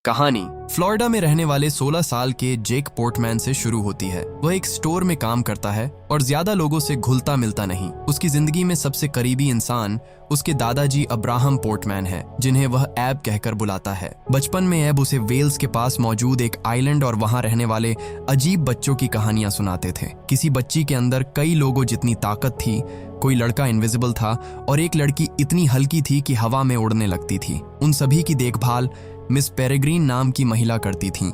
कहानी फ्लोरिडा में रहने वाले 16 साल के जेक पोर्टमैन से शुरू होती है। वह एक स्टोर में काम करता है और ज्यादा लोगों से घुलता मिलता नहीं। उसकी जिंदगी में सबसे करीबी इंसान उसके दादाजी अब्राहम पोर्टमैन है, जिन्हें वह एब कहकर बुलाता है। बचपन में एब उसे वेल्स के पास मौजूद एक आइलैंड और वहां रहने वाले अजीब बच्चों की कहानियां सुनाते थे। किसी बच्ची के अंदर कई लोगों जितनी ताकत थी, कोई लड़का इनविजिबल था और एक लड़की इतनी हल्की थी कि हवा में उड़ने लगती थी। उन सभी की देखभाल मिस पेरेग्रीन नाम की महिला करती थीं,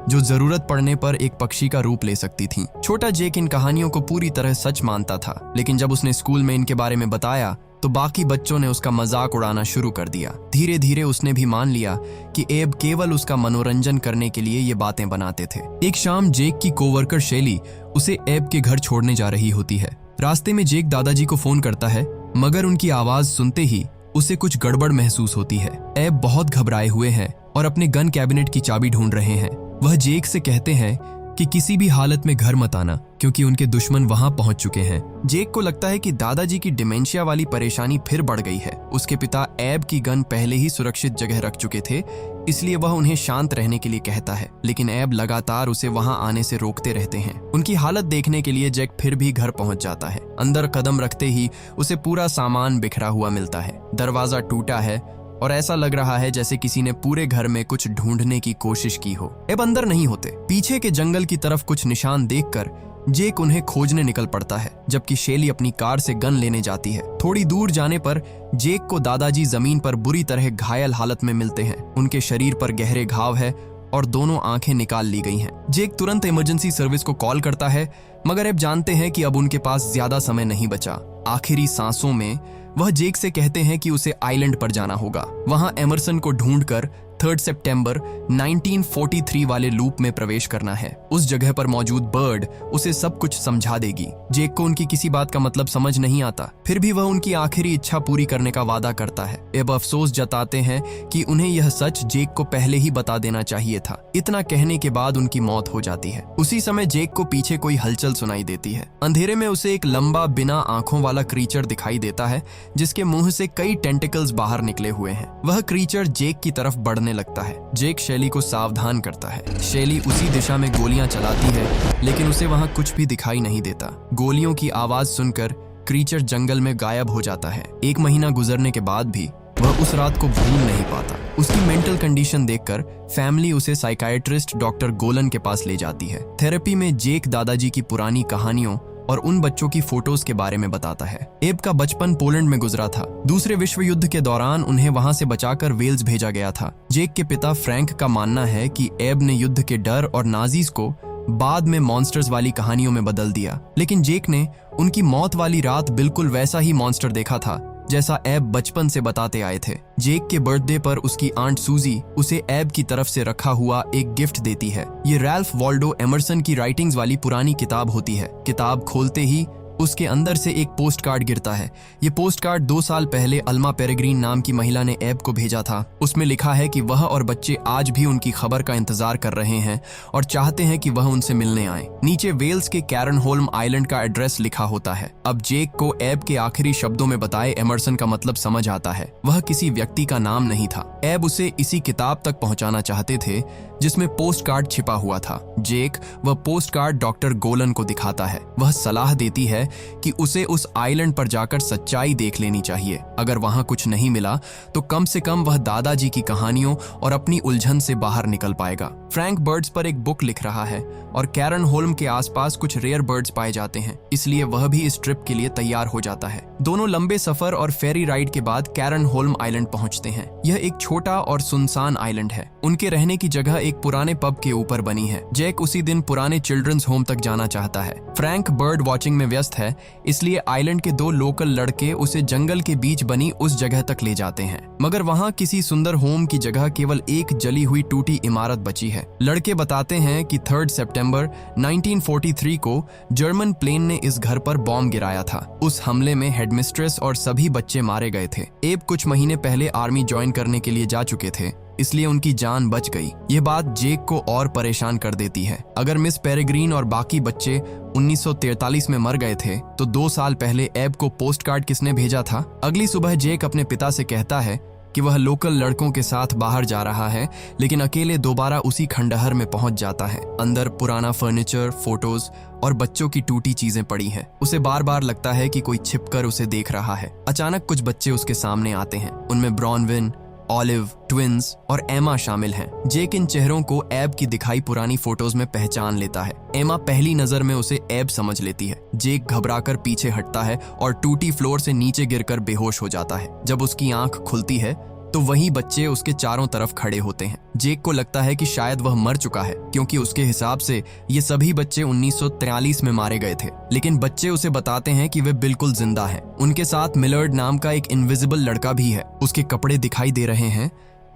जो जरूरत पड़ने पर एक पक्षी का रूप ले सकती थीं। छोटा जेक इन कहानियों को पूरी तरह सच मानता था, लेकिन जब उसने स्कूल में इनके बारे में बताया तो बाकी बच्चों ने उसका मजाक उड़ाना शुरू कर दिया। धीरे धीरे उसने भी मान लिया कि एब केवल उसका मनोरंजन करने के लिए ये बातें बनाते थे। एक शाम जेक की कोवर्कर शेली उसे एब के घर छोड़ने जा रही होती है। रास्ते में जेक दादाजी को फोन करता है, मगर उनकी आवाज सुनते ही उसे कुछ गड़बड़ महसूस होती है। एब बहुत घबराए हुए हैं और अपने गन कैबिनेट की चाबी ढूंढ रहे हैं। वह जेक से कहते हैं कि किसी भी हालत में घर मत आना, क्योंकि उनके दुश्मन वहां पहुंच चुके हैं। जेक को लगता है कि दादाजी की डिमेंशिया वाली परेशानी फिर बढ़ गई है। उसके पिता एब की गन पहले ही सुरक्षित जगह रख चुके थे, इसलिए वह उन्हें शांत रहने के लिए कहता है, लेकिन एब लगातार उसे वहां आने से रोकते रहते हैं। उनकी हालत देखने के लिए जेक फिर भी घर पहुंच जाता है। अंदर कदम रखते ही उसे पूरा सामान बिखरा हुआ मिलता है। दरवाजा टूटा है और ऐसा लग रहा है जैसे किसी ने पूरे घर में कुछ ढूंढने की कोशिश की हो। एब अंदर नहीं होते। पीछे के जंगल की तरफ कुछ निशान देखकर जेक उन्हें खोजने निकल पड़ता है, जबकि शेली अपनी कार से गन लेने जाती है। थोड़ी दूर जाने पर जेक को दादाजी जमीन पर बुरी तरह घायल हालत में मिलते हैं। उनके शरीर पर गहरे घाव है और दोनों आंखें निकाल ली गई हैं। जेक तुरंत इमरजेंसी सर्विस को कॉल करता है, मगर एब जानते हैं कि अब उनके पास ज्यादा समय नहीं बचा। आखिरी सांसों में वह जेक से कहते हैं कि उसे आइलैंड पर जाना होगा। वहां एमरसन को ढूंढकर 3 सितंबर 1943 वाले लूप में प्रवेश करना है। उस जगह पर मौजूद बर्ड उसे सब कुछ समझा देगी। जेक को उनकी किसी बात का मतलब समझ नहीं आता, फिर भी वह उनकी आखिरी इच्छा पूरी करने का वादा करता है। एब अफसोस जताते हैं कि उन्हें यह सच जेक को पहले ही बता देना चाहिए था। इतना कहने के बाद उनकी मौत हो जाती है। उसी समय जेक को पीछे कोई हलचल सुनाई देती है। अंधेरे में उसे एक लंबा बिना आंखों वाला क्रीचर दिखाई देता है, जिसके मुंह से कई टेंटिकल्स बाहर निकले हुए हैं। वह क्रीचर जेक की तरफ बढ़ने लगता है। जेक शेली को सावधान करता है। शेली उसी दिशा में गोलियां चलाती है, लेकिन उसे वहां कुछ भी दिखाई नहीं देता। गोलियों की आवाज सुनकर क्रीचर जंगल में गायब हो जाता है। 1 महीना गुजरने के बाद भी वह उस रात को भूल नहीं पाता। उसकी मेंटल कंडीशन देखकर फैमिली उसे साइकाइट्रिस्ट डॉक्टर गोलन के पास ले जाती है। थेरेपी में जेक दादाजी की पुरानी कहानियों और उन बच्चों की फोटोज के बारे में बताता है। एब का बचपन पोलैंड में गुजरा था। दूसरे विश्व युद्ध के दौरान उन्हें वहां से बचाकर वेल्स भेजा गया था। जेक के पिता फ्रैंक का मानना है कि एब ने युद्ध के डर और नाजीज को बाद में मॉन्स्टर्स वाली कहानियों में बदल दिया, लेकिन जेक ने उनकी मौत वाली रात बिल्कुल वैसा ही मॉन्स्टर देखा था जैसा एब बचपन से बताते आए थे। जेक के बर्थडे पर उसकी आंट सूजी उसे एब की तरफ से रखा हुआ एक गिफ्ट देती है। ये रैल्फ वॉल्डो एमरसन की राइटिंग्स वाली पुरानी किताब होती है। किताब खोलते ही उसके अंदर से एक पोस्ट कार्ड गिरता है। ये पोस्ट कार्ड 2 साल पहले अल्मा पेरेग्रीन नाम की महिला ने एब को भेजा था। उसमें लिखा है कि वह और बच्चे आज भी उनकी खबर का इंतजार कर रहे हैं और चाहते हैं कि वह उनसे मिलने आए। नीचे वेल्स के कैरनहोल्म आइलैंड का एड्रेस लिखा होता है। अब जेक को एब के आखिरी शब्दों में बताए एमरसन का मतलब समझ आता है। वह किसी व्यक्ति का नाम नहीं था। एब उसे इसी किताब तक पहुंचाना चाहते थे जिसमें पोस्ट कार्ड छिपा हुआ था। जेक वह पोस्ट कार्ड डॉक्टर गोलन को दिखाता है। वह सलाह देती है कि उसे उस आइलैंड पर जाकर सच्चाई देख लेनी चाहिए। अगर वहां कुछ नहीं मिला तो कम से कम वह दादाजी की कहानियों और अपनी उलझन से बाहर निकल पाएगा। फ्रैंक बर्ड्स पर एक बुक लिख रहा है और कैरनहोल्म के आसपास कुछ रेयर बर्ड्स पाए जाते हैं, इसलिए वह भी इस ट्रिप के लिए तैयार हो जाता है। दोनों लंबे सफर और फेरी राइड के बाद कैरनहोल्म आइलैंड पहुंचते हैं। यह एक छोटा और सुनसान आइलैंड है। उनके रहने की जगह एक पुराने पब के ऊपर बनी है। जेक उसी दिन पुराने चिल्ड्रंस होम तक जाना चाहता है। फ्रैंक बर्ड वॉचिंग में व्यस्त है, इसलिए आइलैंड के 2 लोकल लड़के उसे जंगल के बीच बनी उस जगह तक ले जाते हैं, मगर वहां किसी सुंदर होम की जगह केवल एक जली हुई टूटी इमारत बची है। लड़के बताते हैं कि 3 सितंबर 1943 को जर्मन प्लेन ने इस घर पर बॉम्ब गिराया था। उस हमले में हेडमिस्ट्रेस और सभी बच्चे मारे गए थे। एब कुछ महीने पहले आर्मी ज्वाइन करने के लिए जा चुके थे, इसलिए उनकी जान बच गई। यह बात जेक को और परेशान कर देती है। अगर मिस पेरेग्रीन और बाकी बच्चे 1943 में मर गए थे तो 2 साल पहले एब को पोस्ट कार्ड किसने भेजा था? अगली सुबह जेक अपने पिता से कहता है कि वह लोकल लड़कों के साथ बाहर जा रहा है, लेकिन अकेले दोबारा उसी खंडहर में पहुंच जाता है। अंदर पुराना फर्नीचर, फोटोज और बच्चों की टूटी चीजें पड़ी हैं। उसे बार बार लगता है कि कोई छिपकर उसे देख रहा है। अचानक कुछ बच्चे उसके सामने आते हैं। उनमें ब्रॉनविन, ऑलिव, ट्विंस और एमा शामिल हैं। जेक इन चेहरों को एब की दिखाई पुरानी फोटोज में पहचान लेता है। एमा पहली नजर में उसे एब समझ लेती है। जेक घबराकर पीछे हटता है और टूटी फ्लोर से नीचे गिरकर बेहोश हो जाता है। जब उसकी आंख खुलती है तो वही बच्चे उसके चारों तरफ खड़े होते हैं। जेक को लगता है कि शायद वह मर चुका है, क्योंकि उसके हिसाब से ये सभी बच्चे 1943 में मारे गए थे। लेकिन बच्चे उसे बताते हैं कि वे बिल्कुल जिंदा हैं। उनके साथ मिलर्ड नाम का एक इनविजिबल लड़का भी है। उसके कपड़े दिखाई दे रहे हैं,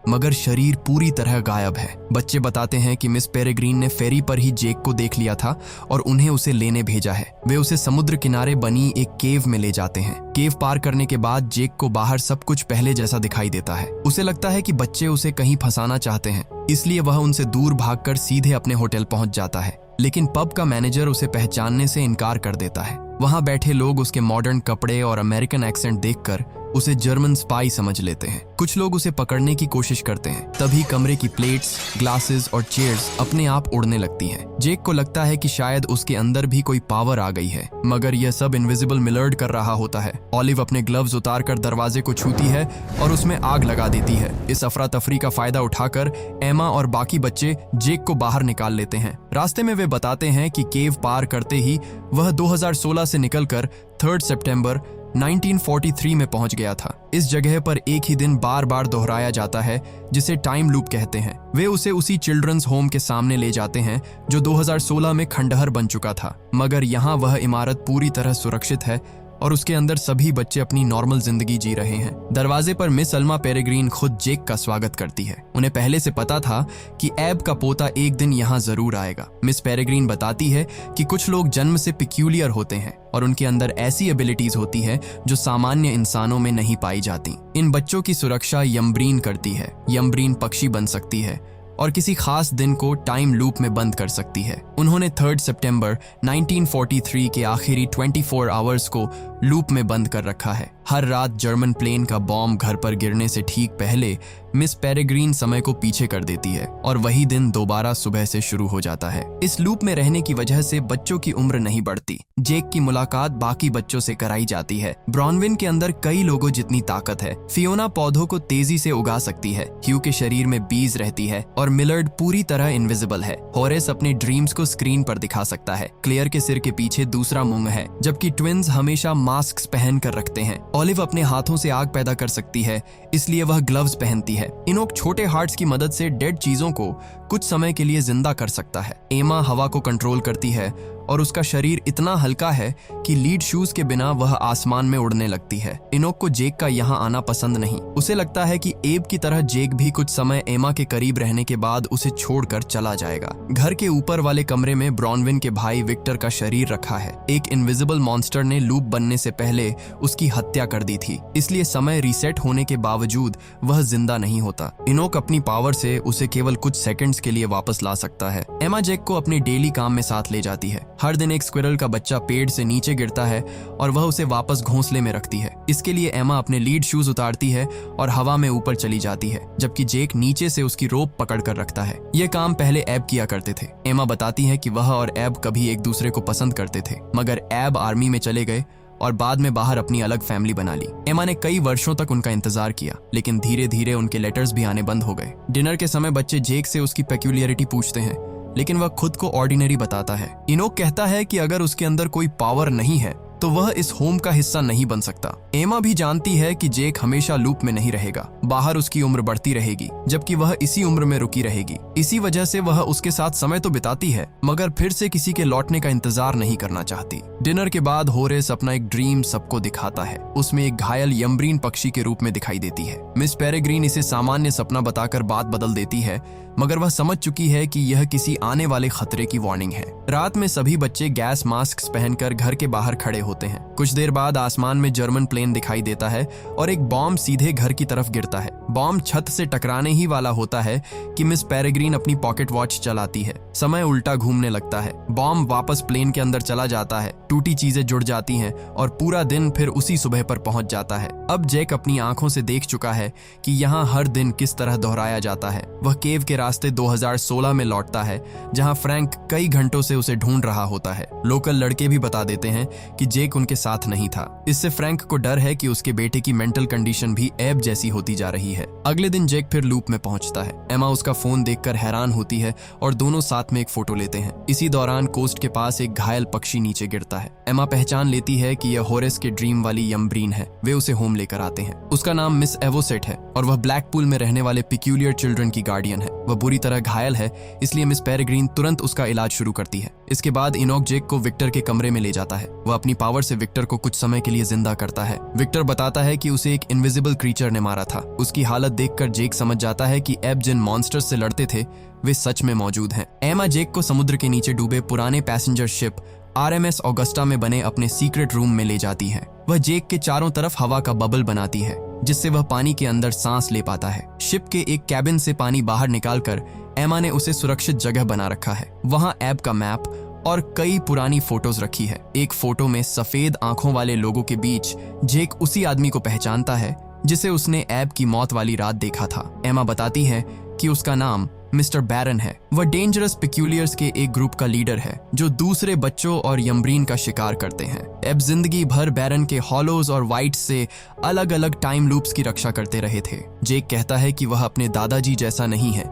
मगर शरीर पूरी तरह गायब है। बच्चे बताते हैं कि मिस पेरेग्रीन ने फेरी पर ही जेक को देख लिया था और उन्हें उसे लेने भेजा है। वे उसे समुद्र किनारे बनी एक केव में ले जाते हैं। केव पार करने के बाद जेक को बाहर सब कुछ पहले जैसा दिखाई देता है। उसे लगता है कि बच्चे उसे कहीं फंसाना चाहते हैं, इसलिए वह उनसे दूर भागकर सीधे अपने होटल पहुंच जाता है। लेकिन पब का मैनेजर उसे पहचानने से इनकार कर देता है। वहां बैठे लोग उसके मॉडर्न कपड़े और अमेरिकन एक्सेंट देखकर उसे जर्मन स्पाई समझ लेते हैं। कुछ लोग उसे पकड़ने की कोशिश करते हैं। तभी कमरे की प्लेट्स, ग्लासेस और चेयर्स अपने आप उड़ने लगती हैं। जेक को लगता है कि शायद उसके अंदर भी कोई पावर आ गई है, मगर यह सब इनविजिबल मिलर्ड कर रहा होता है। ऑलिव अपने ग्लव्स उतारकर दरवाजे को छूती है और उसमें आग लगा देती है। इस अफरा तफरी का फायदा उठाकर एमा और बाकी बच्चे जेक को बाहर निकाल लेते हैं। रास्ते में वे बताते हैं कि केव पार करते ही वह 2016 से निकलकर 3 सितंबर 1943 में पहुंच गया था। इस जगह पर एक ही दिन बार बार दोहराया जाता है, जिसे टाइम लूप कहते हैं। वे उसे उसी चिल्ड्रंस होम के सामने ले जाते हैं जो 2016 में खंडहर बन चुका था, मगर यहाँ वह इमारत पूरी तरह सुरक्षित है और उसके अंदर सभी बच्चे अपनी नॉर्मल जिंदगी जी रहे हैं। दरवाजे पर मिस अल्मा पेरेग्रीन खुद जेक का स्वागत करती है। उन्हें पहले से पता था कि एब का पोता एक दिन यहाँ जरूर आएगा। मिस पेरेग्रीन बताती है कि कुछ लोग जन्म से पिक्यूलियर होते हैं और उनके अंदर ऐसी एबिलिटीज होती है जो सामान्य इंसानों में नहीं पाई जाती। इन बच्चों की सुरक्षा यम्ब्रीन करती है। यम्ब्रीन पक्षी बन सकती है और किसी खास दिन को टाइम लूप में बंद कर सकती है। उन्होंने 3 सितंबर 1943 के आखिरी 24 आवर्स को लूप में बंद कर रखा है। हर रात जर्मन प्लेन का बॉम्ब घर पर गिरने से ठीक पहले मिस पेरेग्रीन समय को पीछे कर देती है और वही दिन दोबारा सुबह से शुरू हो जाता है। इस लूप में रहने की वजह से बच्चों की उम्र नहीं बढ़ती। जेक की मुलाकात बाकी बच्चों से कराई जाती है। ब्रॉनविन के अंदर कई लोगों जितनी ताकत है। फियोना पौधों को तेजी से उगा सकती है। ह्यू के शरीर में बीज रहती है और मिलर्ड पूरी तरह इनविजिबल है। होरेस अपने ड्रीम्स को स्क्रीन पर दिखा सकता है। क्लेयर के सिर के पीछे दूसरा मूंग है, जबकि ट्विन्स हमेशा मास्क पहन कर रखते हैं। ऑलिव अपने हाथों से आग पैदा कर सकती है, इसलिए वह ग्लव्स पहनती है। इनोक छोटे हार्ट्स की मदद से डेड चीजों को कुछ समय के लिए जिंदा कर सकता है। एमा हवा को कंट्रोल करती है और उसका शरीर इतना हल्का है कि लीड शूज के बिना वह आसमान में उड़ने लगती है। इनोक को जेक का यहाँ आना पसंद नहीं। उसे लगता है कि एब की तरह जेक भी कुछ समय एमा के करीब रहने के बाद उसे छोड़कर चला जाएगा। घर के ऊपर वाले कमरे में ब्रॉनविन के भाई विक्टर का शरीर रखा है। एक इनविजिबल मॉन्स्टर ने लूप बनने से पहले उसकी हत्या कर दी थी, इसलिए समय रीसेट होने के बावजूद वह जिंदा नहीं होता। इनोक अपनी पावर से उसे केवल कुछ सेकंड्स के लिए वापस ला सकता है। एमा जेक को अपने डेली काम में साथ ले जाती है। हर दिन एक स्क्विरल का बच्चा पेड़ से नीचे गिरता है और वह उसे वापस घोंसले में रखती है। इसके लिए एमा अपने लीड शूज उतारती है और हवा में ऊपर चली जाती है, जबकि जेक नीचे से उसकी रोप पकड़ कर रखता है। यह काम पहले एब किया करते थे। एमा बताती है कि वह और एब कभी एक दूसरे को पसंद करते थे, मगर एब आर्मी में चले गए और बाद में बाहर अपनी अलग फैमिली बना ली। एमा ने कई वर्षों तक उनका इंतजार किया, लेकिन धीरे धीरे उनके लेटर्स भी आने बंद हो गए। डिनर के समय बच्चे जेक से उसकी पेक्यूलियरिटी पूछते हैं, लेकिन वह खुद को ऑर्डिनरी बताता है। इनोक कहता है कि अगर उसके अंदर कोई पावर नहीं है तो वह इस होम का हिस्सा नहीं बन सकता। एमा भी जानती है कि जेक हमेशा लूप में नहीं रहेगा। बाहर उसकी उम्र बढ़ती रहेगी, जबकि वह इसी उम्र में रुकी रहेगी। इसी वजह से वह उसके साथ समय तो बिताती है, मगर फिर से किसी के लौटने का इंतजार नहीं करना चाहती। डिनर के बाद होरेस अपना एक ड्रीम सबको दिखाता है। उसमें एक घायल यम्ब्रीन पक्षी के रूप में दिखाई देती है। मिस पेरेग्रीन इसे सामान्य सपना बताकर बात बदल देती है, मगर वह समझ चुकी है कि यह किसी आने वाले खतरे की वार्निंग है। रात में सभी बच्चे गैस मास्क पहनकर घर के बाहर खड़े होते हैं। कुछ देर बाद आसमान में जर्मन प्लेन दिखाई देता है और एक बॉम्ब सीधे घर की तरफ गिरता है। बॉम्ब छत से टकराने ही वाला होता है कि मिस पेरेग्रीन अपनी पॉकेट वॉच चलाती है। समय उल्टा घूमने लगता है। बॉम्ब वापस प्लेन के अंदर चला जाता है, टूटी चीजें जुड़ जाती हैं और पूरा दिन फिर उसी सुबह पर पहुंच जाता है। अब जैक अपनी आंखों से देख चुका है कि यहाँ हर दिन किस तरह दोहराया जाता है। वह केव के रास्ते 2016 में लौटता है, जहाँ फ्रैंक कई घंटों से उसे ढूंढ रहा होता है। लोकल लड़के भी बता देते हैं कि जेक उनके साथ नहीं था। इससे फ्रैंक को डर है कि उसके बेटे की मेंटल कंडीशन भी एब जैसी होती जा रही है। अगले दिन जेक फिर लूप में पहुंचता है। एमा उसका फोन देखकर हैरान होती है और दोनों साथ में एक फोटो लेते हैं। इसी दौरान कोस्ट के पास एक घायल पक्षी नीचे गिरता है। एमा पहचान लेती है कि यह होरेस के ड्रीम वाली यम्ब्रीन है। वे उसे होम लेकर आते हैं। उसका नाम मिस एवोसेट है और वह ब्लैकपूल में रहने वाले पिक्यूलियर चिल्ड्रन की गार्डियन है। वह बुरी तरह घायल है, इसलिए मिस पेरेग्रीन तुरंत उसका इलाज शुरू करती है। इसके बाद इनोक जेक को विक्टर के कमरे में ले जाता है। वह अपनी पावर से विक्टर को कुछ समय के लिए जिंदा करता है। विक्टर बताता है कि उसे एक इनविजिबल क्रीचर ने मारा था। उसकी हालत देखकर जेक समझ जाता है कि एब जिन मॉन्स्टर्स से लड़ते थे वे सच में मौजूद हैं। एमा जेक को समुद्र के नीचे डूबे पुराने पैसेंजर शिप RMS ऑगस्टा में बने अपने सीक्रेट रूम में ले जाती है। वह जेक के चारों तरफ हवा का बबल बनाती है, जिससे वह पानी के अंदर सांस ले पाता है। शिप के एक कैबिन से पानी बाहर निकालकर एमा ने उसे सुरक्षित जगह बना रखा है। वहां एब का मैप और कई पुरानी फोटोज रखी है। एक फोटो में सफेद आंखों वाले लोगों के बीच जेक उसी आदमी को पहचानता है जिसे उसने एब की मौत वाली रात देखा था। एमा बताती है कि उसका नाम मिस्टर बैरन है। वह डेंजरस पिक्यूलियर्स के एक ग्रुप का लीडर है जो दूसरे बच्चों और यम्ब्रीन का शिकार करते हैं। एब जिंदगी भर बैरन के हॉलोज और वाइट्स से अलग अलग टाइम लूप्स की रक्षा करते रहे थे। जेक कहता है कि वह अपने दादाजी जैसा नहीं है।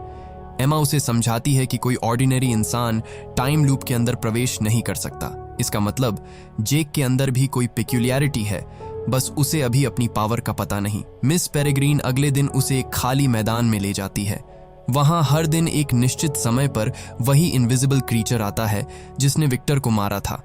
एमा उसे समझाती है कि कोई ऑर्डिनरी इंसान टाइम लूप के अंदर प्रवेश नहीं कर सकता। इसका मतलब जेक के अंदर भी कोई पिक्यूलियरिटी है, बस उसे अभी अपनी पावर का पता नहीं। मिस पेरेग्रीन अगले दिन उसे एक खाली मैदान में ले जाती है। वहां हर दिन एक निश्चित समय पर वही इनविजिबल क्रीचर आता है जिसने विक्टर को मारा था।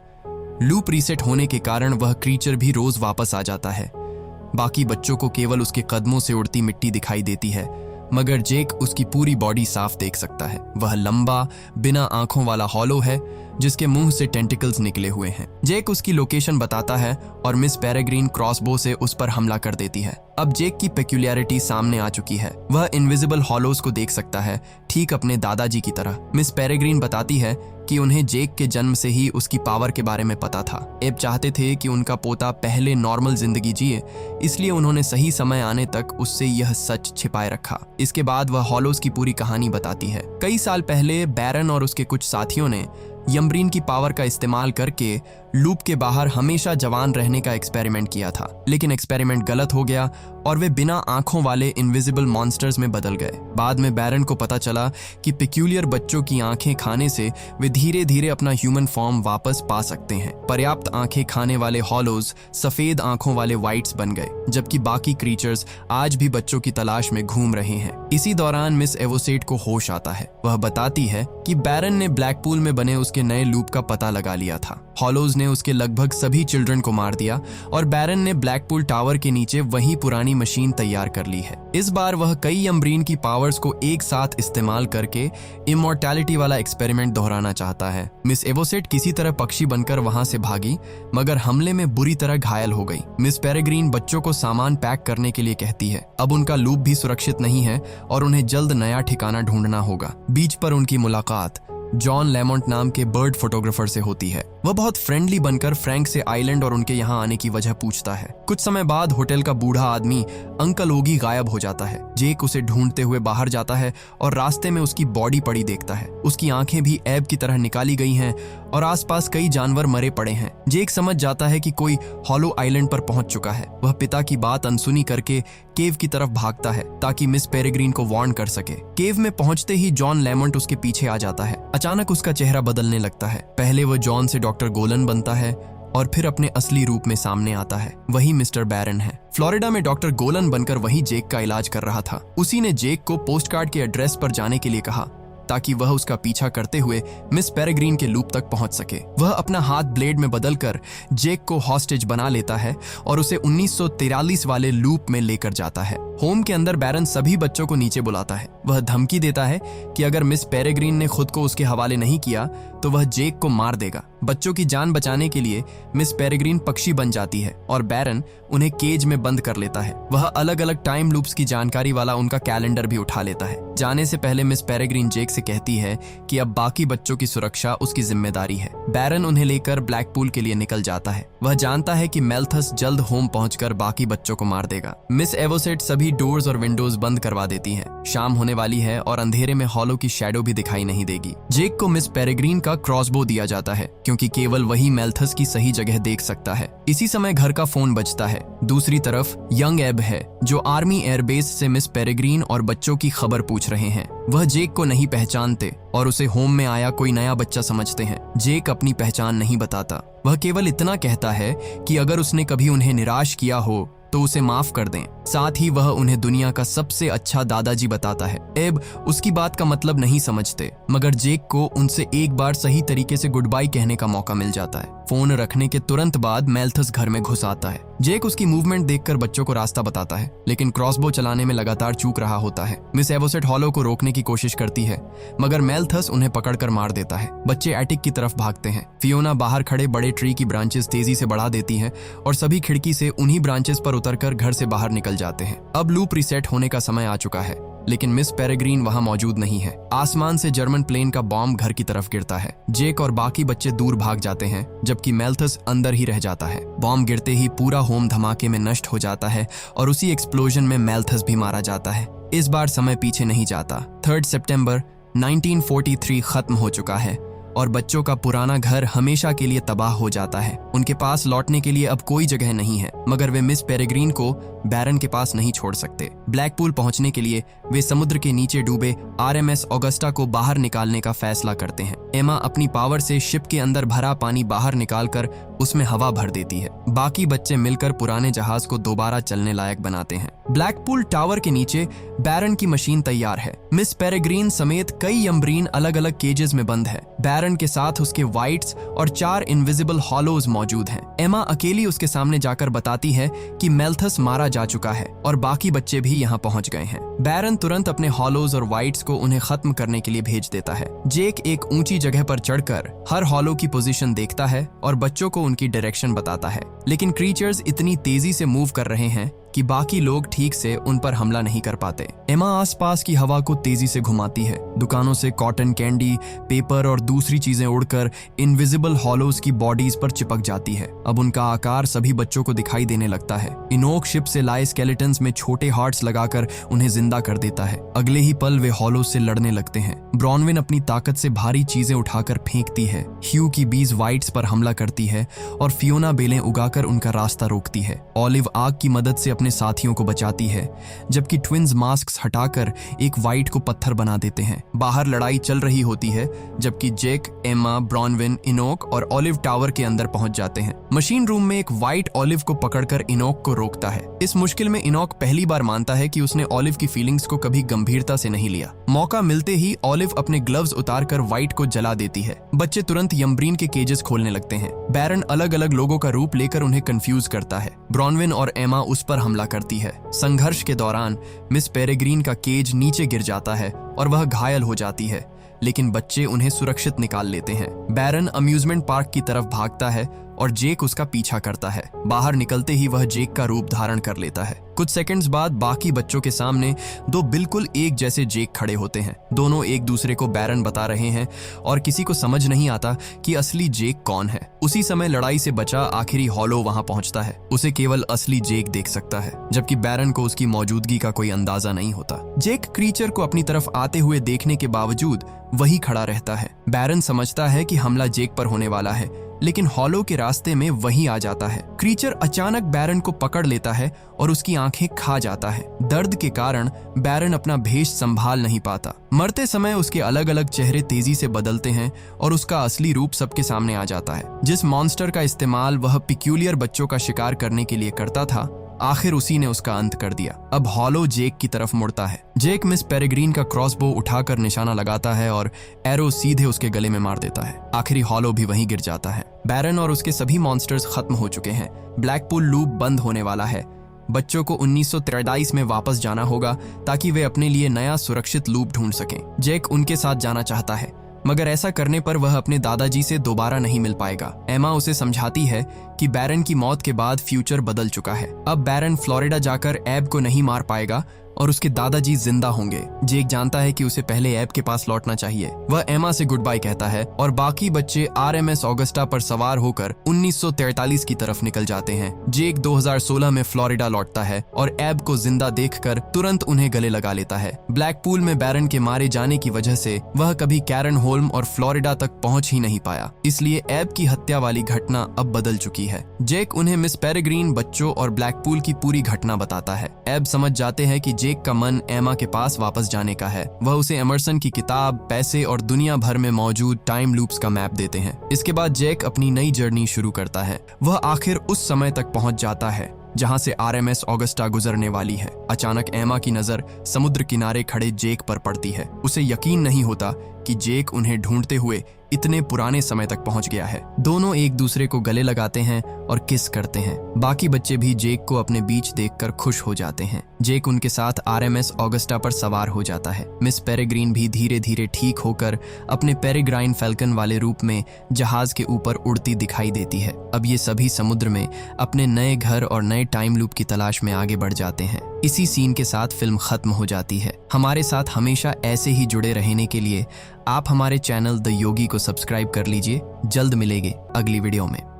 लूप रीसेट होने के कारण वह क्रीचर भी रोज वापस आ जाता है। बाकी बच्चों को केवल उसके कदमों से उड़ती मिट्टी दिखाई देती है, मगर जेक उसकी पूरी बॉडी साफ देख सकता है। वह लंबा, बिना आंखों वाला हॉलो है जिसके मुंह से टेंटिकल्स निकले हुए हैं। जेक उसकी लोकेशन बताता है और मिस पेरेग्रीन क्रॉसबो से उस पर हमला कर देती है। अब जेक की पेक्यूलियरिटी सामने आ चुकी है। वह इनविजिबल हॉलोज को देख सकता है, ठीक अपने दादाजी की तरह। मिस पेरेग्रीन बताती है कि उन्हें जेक के जन्म से ही उसकी पावर के बारे में पता था। एब चाहते थे कि उनका पोता पहले नॉर्मल जिंदगी जिए, इसलिए उन्होंने सही समय आने तक उससे यह सच छिपाए रखा। इसके बाद वह हॉलोज की पूरी कहानी बताती है। कई साल पहले बैरन और उसके कुछ साथियों ने यम्ब्रीन की पावर का इस्तेमाल करके लूप के बाहर हमेशा जवान रहने का एक्सपेरिमेंट किया था, लेकिन एक्सपेरिमेंट गलत हो गया और वे बिना आंखों वाले इनविजिबल मॉन्स्टर्स में बदल गए। बाद में बैरन को पता चला कि पिक्यूलियर बच्चों की आंखें खाने से वे धीरे धीरे अपना ह्यूमन फॉर्म वापस पा सकते हैं। पर्याप्त आंखें खाने वाले हॉलोज सफेद आंखों वाले वाइट्स बन गए, जबकि बाकी क्रीचर्स आज भी बच्चों की तलाश में घूम रहे हैं। इसी दौरान मिस एवोसेट को होश आता है। वह बताती है कि बैरन ने ब्लैकपूल में बने उसके नए लूप का पता लगा लिया था। हॉलोज ने उसके लगभग सभी चिल्ड्रन को मार दिया और बैरन ने ब्लैकपूल टावर के नीचे वही पुरानी मशीन तैयार कर ली है। इस बार वह कई यम्ब्रीन की पावर्स को एक साथ इस्तेमाल करके इमॉर्टैलिटी वाला एक्सपेरिमेंट दोहराना चाहता है। मिस एवोसेट किसी तरह पक्षी बनकर वहां से भागी, मगर हमले में बुरी तरह घायल हो गई। मिस पेरेग्रीन बच्चों को सामान पैक करने के लिए कहती है। अब उनका लूप भी सुरक्षित नहीं है और उन्हें जल्द नया ठिकाना ढूंढना होगा। बीच पर उनकी मुलाकात जॉन लेमोंट नाम के बर्ड फोटोग्राफर से होती है। वह बहुत फ्रेंडली बनकर फ्रैंक से आइलैंड और उनके यहाँ आने की वजह पूछता है। कुछ समय बाद होटल का बूढ़ा आदमी अंकल ओगी गायब हो जाता है। जेक उसे ढूंढते हुए बाहर जाता है और रास्ते में उसकी बॉडी पड़ी देखता है। उसकी आंखें भी एब की तरह निकाली गई हैं और आसपास कई जानवर मरे पड़े हैं। जेक समझ जाता है कि कोई हॉलो आइलैंड पर पहुंच चुका है। वह पिता की बात अनसुनी करके केव की तरफ भागता है ताकि मिस पेरेग्रीन को वार्न कर सके। केव में पहुंचते ही जॉन लेमोंट उसके पीछे आ जाता है। अचानक उसका चेहरा बदलने लगता है। पहले वह जॉन से डॉक्टर गोलन बनता है और फिर अपने असली रूप में सामने आता है। वही मिस्टर बैरन है। फ्लोरिडा में डॉक्टर गोलन बनकर वही जेक का इलाज कर रहा था। उसी ने जेक को पोस्टकार्ड के एड्रेस पर जाने के लिए कहा ताकि वह उसका पीछा करते हुए मिस पेरेग्रीन के लूप तक पहुंच सके। वह अपना हाथ ब्लेड में बदलकर जेक को हॉस्टेज बना लेता है और उसे 1943 वाले लूप में लेकर जाता है। होम के अंदर बैरन सभी बच्चों को नीचे बुलाता है। वह धमकी देता है कि अगर मिस पेरेग्रीन ने खुद को उसके हवाले नहीं किया तो वह जेक को मार देगा। बच्चों की जान बचाने के लिए मिस पेरेग्रीन पक्षी बन जाती है और बैरन उन्हें केज में बंद कर लेता है। वह अलग अलग टाइम लूप्स की जानकारी वाला उनका कैलेंडर भी उठा लेता है। जाने से पहले मिस पेरेग्रीन जेक से कहती है कि अब बाकी बच्चों की सुरक्षा उसकी जिम्मेदारी है। बैरन उन्हें लेकर ब्लैकपूल के लिए निकल जाता है। वह जानता है कि मेल्थस जल्द होम पहुंचकर बाकी बच्चों को मार देगा। मिस एवोसेट सभी डोर्स और विंडोज बंद करवा देती हैं। शाम होने वाली है और अंधेरे में हॉलो की शैडो भी दिखाई नहीं देगी। जेक को मिस पेरेग्रीन का क्रॉसबो दिया जाता है क्योंकि केवल वही मेल्थस की सही जगह देख सकता है। इसी समय घर का फोन बजता है। दूसरी तरफ यंग एब है जो आर्मी एयरबेस से मिस पेरेग्रीन और बच्चों की खबर पूछ रहे हैं। वह जेक को नहीं पहचानते और उसे होम में आया कोई नया बच्चा समझते हैं। जेक अपनी पहचान नहीं बताता। वह केवल इतना कहता है कि अगर उसने कभी उन्हें निराश किया हो तो उसे माफ कर दें। साथ ही वह उन्हें दुनिया का सबसे अच्छा दादाजी बताता है। एब उसकी बात का मतलब नहीं समझते, मगर जेक को उनसे एक बार सही तरीके से गुड बाय कहने का मौका मिल जाता है। फोन रखने के तुरंत बाद मेल्थस घर में घुस आता है। जेक उसकी मूवमेंट देखकर बच्चों को रास्ता बताता है, लेकिन क्रॉसबो चलाने में लगातार चूक रहा होता है। मिस एवोसेट हॉलो को रोकने की कोशिश करती है, मगर मेल्थस उन्हें पकड़कर मार देता है। बच्चे एटिक की तरफ भागते हैं। फियोना बाहर खड़े बड़े ट्री की ब्रांचेस तेजी से बढ़ा देती हैं और सभी खिड़की से उन्हीं ब्रांचेस पर उतरकर घर से बाहर निकल जाते हैं। अब लूप रिसेट होने का समय आ चुका है, लेकिन मिस पेरेग्रीन वहां मौजूद नहीं है। आसमान से जर्मन प्लेन का बॉम्ब घर की तरफ गिरता है। जेक और बाकी बच्चे दूर भाग जाते हैं, जबकि मेल्थस अंदर ही रह जाता है। बॉम्ब गिरते ही पूरा होम धमाके में नष्ट हो जाता है और उसी एक्सप्लोजन में मेल्थस भी मारा जाता है। इस बार समय पीछे नहीं जाता। 3 सितंबर 1943 खत्म हो चुका है और बच्चों का पुराना घर हमेशा के लिए तबाह हो जाता है। उनके पास लौटने के लिए अब कोई जगह नहीं है, मगर वे मिस पेरेग्रीन को बैरन के पास नहीं छोड़ सकते। ब्लैकपूल पहुंचने के लिए वे समुद्र के नीचे डूबे RMS ऑगस्टा को बाहर निकालने का फैसला करते हैं। एमा अपनी पावर से शिप के अंदर भरा पानी बाहर निकालकर उसमें हवा भर देती है। बाकी बच्चे मिलकर पुराने जहाज को दोबारा चलने लायक बनाते हैं। ब्लैकपूल टावर के नीचे बैरन की मशीन तैयार है। मिस पेरेग्रीन समेत कई यम्ब्रीन अलग अलग केजेस में बंद है। बैरन के साथ उसके वाइट्स और 4 इनविजिबल हॉलोज मौजूद हैं। एमा अकेली उसके सामने जाकर बताती है कि मेल्थस मारा जा चुका है और बाकी बच्चे भी यहाँ पहुंच गए हैं। बैरन तुरंत अपने हॉलोज और वाइट्स को उन्हें खत्म करने के लिए भेज देता है। जेक एक ऊंची जगह पर चढ़कर हर हॉलो की पोजीशन देखता है और बच्चों को उनकी डायरेक्शन बताता है, लेकिन क्रीचर्स इतनी तेजी से मूव कर रहे हैं कि बाकी लोग ठीक से उन पर हमला नहीं कर पाते। एमा आसपास की हवा को तेजी से घुमाती है। दुकानों से कॉटन कैंडी, पेपर और दूसरी चीजें उड़कर इनविजिबल हॉलोज की बॉडीज पर चिपक जाती है। अब उनका आकार सभी बच्चों को दिखाई देने लगता है। इनोक शिप से लाए स्केलेटन्स में छोटे हार्ट्स लगाकर उन्हें जिंदा कर देता है। अगले ही पल वे हॉलोज से लड़ने लगते हैं। ब्रॉनविन अपनी ताकत से भारी चीजें उठाकर फेंकती है। ह्यू की बीज वाइट्स पर हमला करती है और फियोना बेलें उगाकर उनका रास्ता रोकती है। ऑलिव आग की मदद से अपने साथियों को बचाती है, जबकि ट्विंस मास्क्स हटाकर एक वाइट को पत्थर बना देते हैं। बाहर लड़ाई चल रही होती है, जबकि जेक, एमा, ब्रॉनविन, इनोक और ऑलिव टावर के अंदर पहुंच जाते हैं। मशीन रूम में एक वाइट ऑलिव को पकड़कर इनोक को रोकता है। इस मुश्किल में इनोक पहली बार मानता है कि उसने ऑलिव की फीलिंग्स को कभी गंभीरता से नहीं लिया। मौका मिलते ही ऑलिव अपने ग्लव्स उतारकर वाइट को जला देती है। बच्चे तुरंत यम्ब्रीन के केजेस खोलने लगते हैं। बैरन अलग अलग लोगों का रूप लेकर उन्हें कंफ्यूज करता है। ब्रॉनविन और एमा उस पर हमला करती है। संघर्ष के दौरान मिस पेरेग्रीन का केज नीचे गिर जाता है और वह घायल हो जाती है, लेकिन बच्चे उन्हें सुरक्षित निकाल लेते हैं। बैरन अम्यूजमेंट पार्क की तरफ भागता है और जेक उसका पीछा करता है। बाहर निकलते ही वह जेक का रूप धारण कर लेता है। कुछ सेकंड्स बाद बाकी बच्चों के सामने 2 बिल्कुल एक जैसे जेक खड़े होते हैं। दोनों एक दूसरे को बैरन बता रहे हैं और किसी को समझ नहीं आता कि असली जेक कौन है। उसी समय लड़ाई से बचा आखिरी हॉलो वहां पहुंचता है। उसे केवल असली जेक देख सकता है, जबकि बैरन को उसकी मौजूदगी का कोई अंदाजा नहीं होता। जेक क्रीचर को अपनी तरफ आते हुए देखने के बावजूद वही खड़ा रहता है। बैरन समझता है कि हमला जेक पर होने वाला है, लेकिन हॉलो के रास्ते में वही आ जाता है। क्रीचर अचानक बैरन को पकड़ लेता है और उसकी आंखें खा जाता है। दर्द के कारण बैरन अपना भेष संभाल नहीं पाता। मरते समय उसके अलग अलग चेहरे तेजी से बदलते हैं और उसका असली रूप सबके सामने आ जाता है। जिस मॉन्स्टर का इस्तेमाल वह पिक्यूलियर बच्चों का शिकार करने के लिए करता था, आखिर उसी ने उसका अंत कर दिया। अब हॉलो जेक की तरफ मुड़ता है। जेक मिस पेरेग्रीन का क्रॉसबो उठाकर निशाना लगाता है और एरो सीधे उसके गले में मार देता है। आखिरी हॉलो भी वहीं गिर जाता है। बैरन और उसके सभी मॉन्स्टर्स खत्म हो चुके हैं। ब्लैकपूल लूप बंद होने वाला है। बच्चों को 1943 में वापस जाना होगा ताकि वे अपने लिए नया सुरक्षित लूप ढूंढ सकें। जैक उनके साथ जाना चाहता है, मगर ऐसा करने पर वह अपने दादाजी से दोबारा नहीं मिल पाएगा। एमा उसे समझाती है कि बैरन की मौत के बाद फ्यूचर बदल चुका है। अब बैरन फ्लोरिडा जाकर एब को नहीं मार पाएगा और उसके दादाजी जिंदा होंगे। जेक जानता है कि उसे पहले एब के पास लौटना चाहिए। वह एमा से गुड बाय कहता है और बाकी बच्चे RMS ऑगस्टा पर सवार होकर 1943 की तरफ निकल जाते हैं। जेक 2016 में फ्लोरिडा लौटता है और एब को जिंदा देखकर तुरंत उन्हें गले लगा लेता है। ब्लैकपूल में बैरन के मारे जाने की वजह से वह कभी कैरन होल्म और फ्लोरिडा तक पहुंच ही नहीं पाया, इसलिए एब की हत्या वाली घटना अब बदल चुकी है। जेक उन्हें मिस पेरेग्रीन, बच्चों और ब्लैकपूल की पूरी घटना बताता है। एब समझ जाते हैं कि जेक का मन एमा के पास वापस जाने का है। वह उसे एमरसन की किताब, पैसे और दुनिया भर में मौजूद टाइम लूप्स का मैप देते हैं। इसके बाद जेक अपनी नई जर्नी शुरू करता है। वह आखिर उस समय तक पहुंच जाता है जहां से RMS ऑगस्टा गुजरने वाली है। अचानक एमा की नजर समुद्र किनारे खड़े जेक पर पड़ती है। उसे यकीन नहीं होता कि जेक उन्हें ढूंढते हुए इतने पुराने समय तक पहुंच गया है। दोनों एक दूसरे को गले लगाते हैं और किस करते हैं। बाकी बच्चे भी जेक को अपने बीच देखकर खुश हो जाते हैं। जेक उनके साथ RMS ऑगस्टा पर सवार हो जाता है। मिस पेरेग्रीन भी धीरे धीरे ठीक होकर अपने पेरेग्राइन फैल्कन वाले रूप में जहाज के ऊपर उड़ती दिखाई देती है। अब ये सभी समुद्र में अपने नए घर और नए टाइम लूप की तलाश में आगे बढ़ जाते हैं। इसी सीन के साथ फिल्म खत्म हो जाती है। हमारे साथ हमेशा ऐसे ही जुड़े रहने के लिए आप हमारे चैनल द योगी को सब्सक्राइब कर लीजिए। जल्द मिलेंगे अगली वीडियो में।